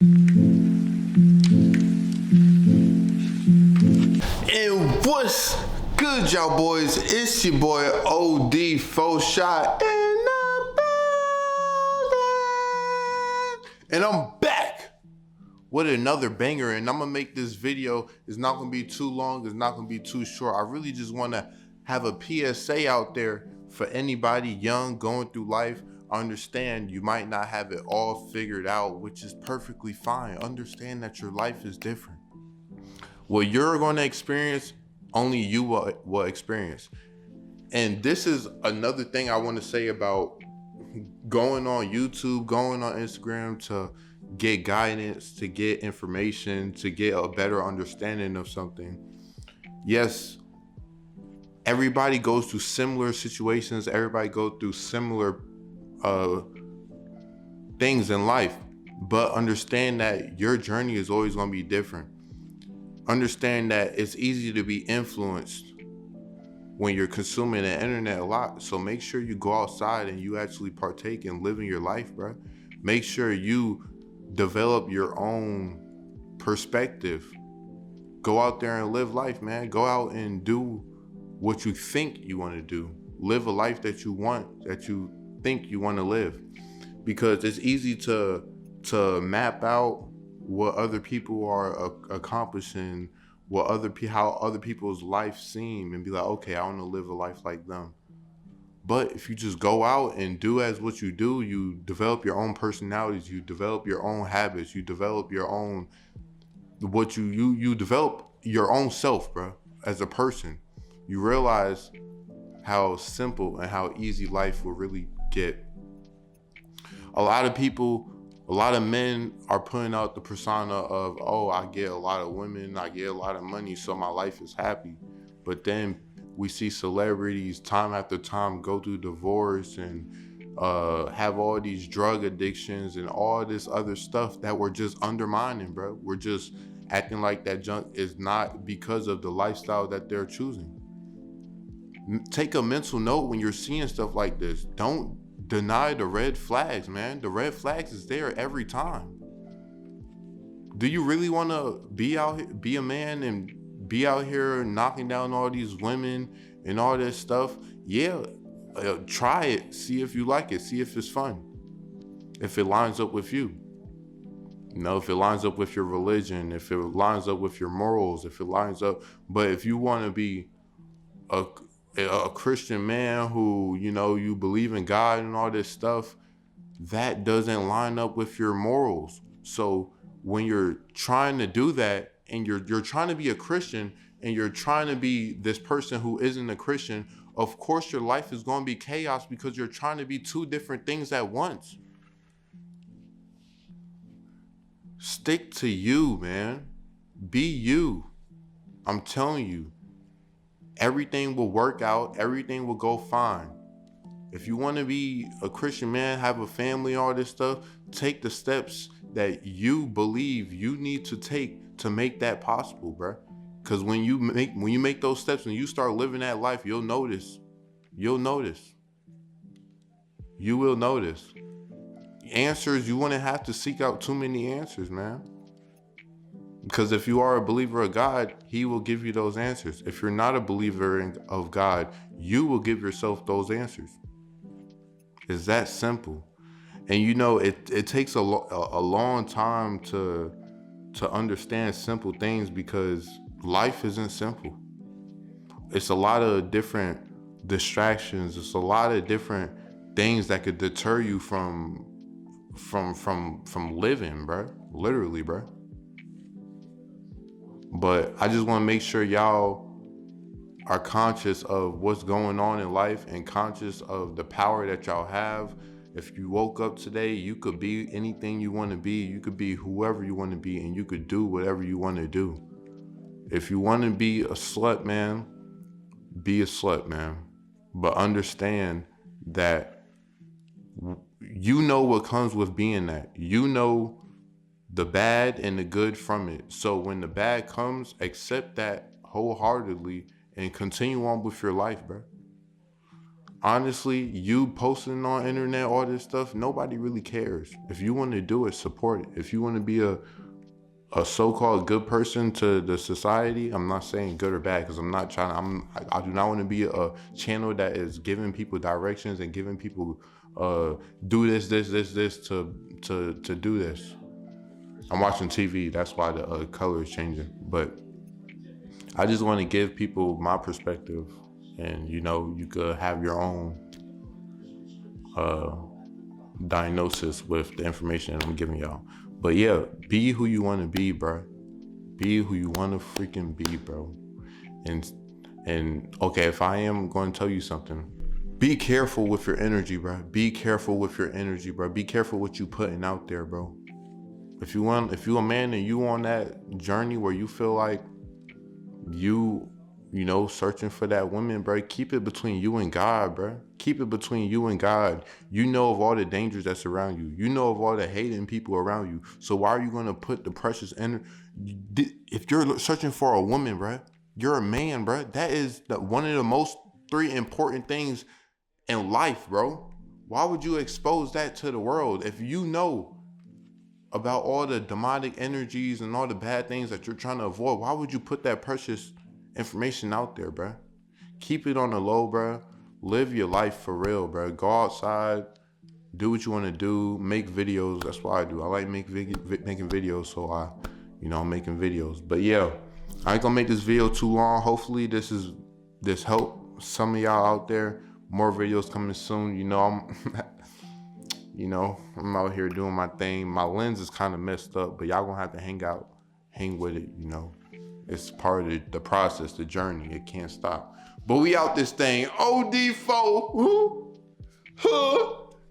And what's good, y'all boys? It's your boy OD Faux Shot in the building. And I'm back with another banger. And I'm gonna make this video, it's not gonna be too long, it's not gonna be too short. I really just wanna have a PSA out there for anybody young going through life. I understand you might not have it all figured out, which is perfectly fine. Understand that your life is different. What you're going to experience, only you will experience. And this is another thing I want to say about going on YouTube, going on Instagram to get guidance, to get information, to get a better understanding of something. Yes, everybody goes through similar situations. Everybody goes through similar things in life. But understand that your journey is always going to be different. Understand that it's easy to be influenced when you're consuming the internet a lot. So make sure you go outside and you actually partake in living your life, bro. Make sure you develop your own perspective. Go out there and live life, man. Go out and do what you think you want to do. Live a life that you want, that you think you want to live. Because it's easy to map out what other people are accomplishing, how other people's life seem, and be like, okay, I want to live a life like them. But if you just go out and do as what you do, you develop your own personalities, you develop your own habits, you develop your own you develop your own self, bro. As a person, you realize how simple and how easy life will really get. A lot of men are putting out the persona of, oh, I get a lot of women, I get a lot of money, so my life is happy. But then we see celebrities time after time go through divorce and have all these drug addictions and all this other stuff that we're just undermining, bro. We're just acting like that junk is not because of the lifestyle that they're choosing. Take a mental note when you're seeing stuff like this. Don't deny the red flags, man. The red flags is there every time. Do you really want to be out here, be a man and be out here knocking down all these women and all this stuff? Yeah, try it. See if you like it. See if it's fun. If it lines up with you. You know, if it lines up with your religion, if it lines up with your morals, if it lines up. But if you want to be a Christian man who, you know, you believe in God and all this stuff, that doesn't line up with your morals. So when you're trying to do that and you're trying to be a Christian and you're trying to be this person who isn't a Christian, of course your life is going to be chaos because you're trying to be two different things at once. Stick to you, man. Be you. I'm telling you. Everything will work out. Everything will go fine. If you want to be a Christian man, have a family, all this stuff, take the steps that you believe you need to take to make that possible, bro. Because when you make those steps and you start living that life, you'll notice. You will notice. Answers, you wouldn't have to seek out too many answers, man. Because if you are a believer of God, he will give you those answers. If you're not a believer of God, you will give yourself those answers. It's that simple. And you know, it takes a long time to understand simple things because life isn't simple. It's a lot of different distractions. It's a lot of different things that could deter you from living, bro. Literally, bro. But I just want to make sure y'all are conscious of what's going on in life and conscious of the power that y'all have. If you woke up today, you could be anything you want to be. You could be whoever you want to be, and you could do whatever you want to do. If you want to be a slut, man, be a slut, man. But understand that you know what comes with being that. You know the bad and the good from it. So when the bad comes, accept that wholeheartedly and continue on with your life, bro. honestly, you posting on internet, all this stuff, nobody really cares. If you want to do it, support it. If you want to be a so-called good person to the society, I'm not saying good or bad, because I'm not trying. I do not want to be a channel that is giving people directions and giving people do this to do this. I'm watching TV. That's why the color is changing. But I just want to give people my perspective, and you could have your own diagnosis with the information that I'm giving y'all. But yeah, be who you want to be, bro. Be who you want to freaking be, bro. And okay, if I am going to tell you something, be careful with your energy, bro. Be careful with your energy, bro. Be careful what you putting out there, bro. If you a man and you on that journey where you feel like you searching for that woman, bro, keep it between you and God, bro. Keep it between you and God. You know of all the dangers that's around you. You know of all the hating people around you. So why are you going to put the precious energy? If you're searching for a woman, bro, you're a man, bro. That is one of the most 3 important things in life, bro. Why would you expose that to the world if you know about all the demonic energies and all the bad things that you're trying to avoid? Why would you put that precious information out there, bro? Keep it on the low, bro. Live your life for real, bro. Go outside, do what you want to do, make videos. That's what I do. I like making videos, so I'm making videos. But yeah, I ain't gonna make this video too long. Hopefully this helped some of y'all out there. More videos coming soon. I'm out here doing my thing. My lens is kind of messed up, but y'all gonna have to hang with it. It's part of the process, the journey. It can't stop. But we out this thing. OD4.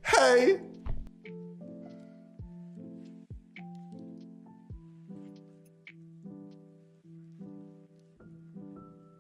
Hey.